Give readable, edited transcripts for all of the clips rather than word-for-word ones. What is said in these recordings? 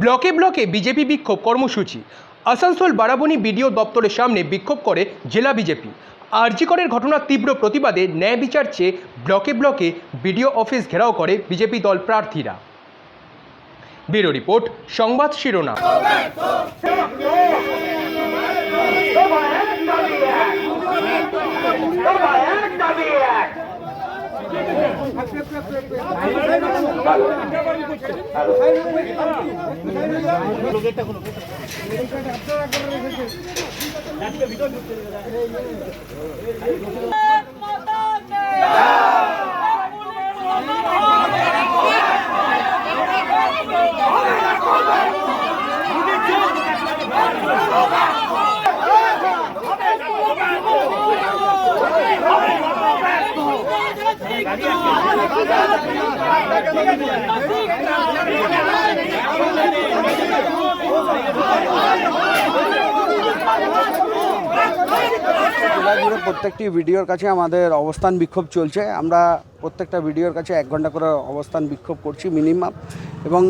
ব্লকে ব্লকে বিজেপি বিক্ষোভ কর্মসূচি। আসানসোল বারাবণী বিডিও দপ্তরের সামনে বিক্ষোভ করে জেলা বিজেপি। আরজি করের ঘটনার তীব্র প্রতিবাদে ন্যায় বিচার চেয়ে ব্লকে ব্লকে বিডিও অফিস ঘেরাও করে বিজেপি দল প্রার্থীরা। ব্যুরো রিপোর্ট, সংবাদ শিরোনাম। প্রত্যেকটি ভিডিওর কাছে আমাদের অবস্থান বিক্ষোভ চলছে। আমরা প্রত্যেকটা ভিডিওর কাছে 1 ঘন্টা করে অবস্থান বিক্ষোভ করছি মিনিমাম, এবং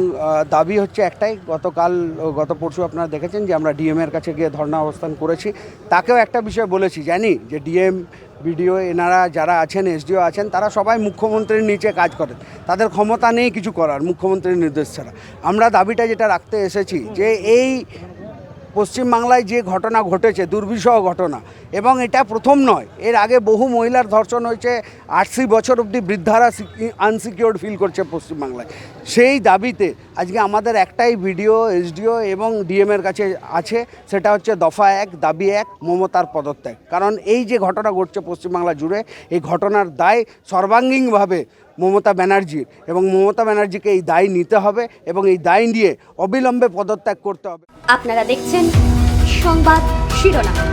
দাবি হচ্ছে একটাই। গত পরশু আপনারা দেখেছেন যে আমরা ডিএমের কাছে গিয়ে ধর্ণা অবস্থান করেছি। তাকেও একটা বিষয় বলেছি, জানি যে ডিএম ভিডিও এনারা যারা আছেন, এসডিও আছেন, তারা সবাই মুখ্যমন্ত্রীর নিচে কাজ করেন, তাদের ক্ষমতা নেই কিছু করার মুখ্যমন্ত্রীর নির্দেশ ছাড়া। আমরা দাবিটা যেটা রাখতে এসেছি যে এই পশ্চিমবাংলায় যে ঘটনা ঘটেছে, দুর্বিষহ ঘটনা, এবং এটা প্রথম নয়, এর আগে বহু মহিলার ধর্ষণ হয়েছে। 80 বছর অবধি বৃদ্ধারা আনসিকিউরড ফিল করছে পশ্চিমবাংলায়। সেই দাবিতে আজকে আমাদের একটাই ভিডিও এসডিও এবং ডিএমের কাছে আছে, সেটা হচ্ছে দফা 1 দাবি 1 মমতার পদত্যাগ। কারণ এই যে ঘটনা ঘটছে পশ্চিমবাংলা জুড়ে, এই ঘটনার দায় সর্বাঙ্গীনভাবে মমতা ব্যানার্জির, এবং মমতা ব্যানার্জিকে এই দায় নিতে হবে এবং এই দায় নিয়ে অবিলম্বে পদত্যাগ করতে হবে। আপনারা দেখছেন সংবাদ শিরোনাম।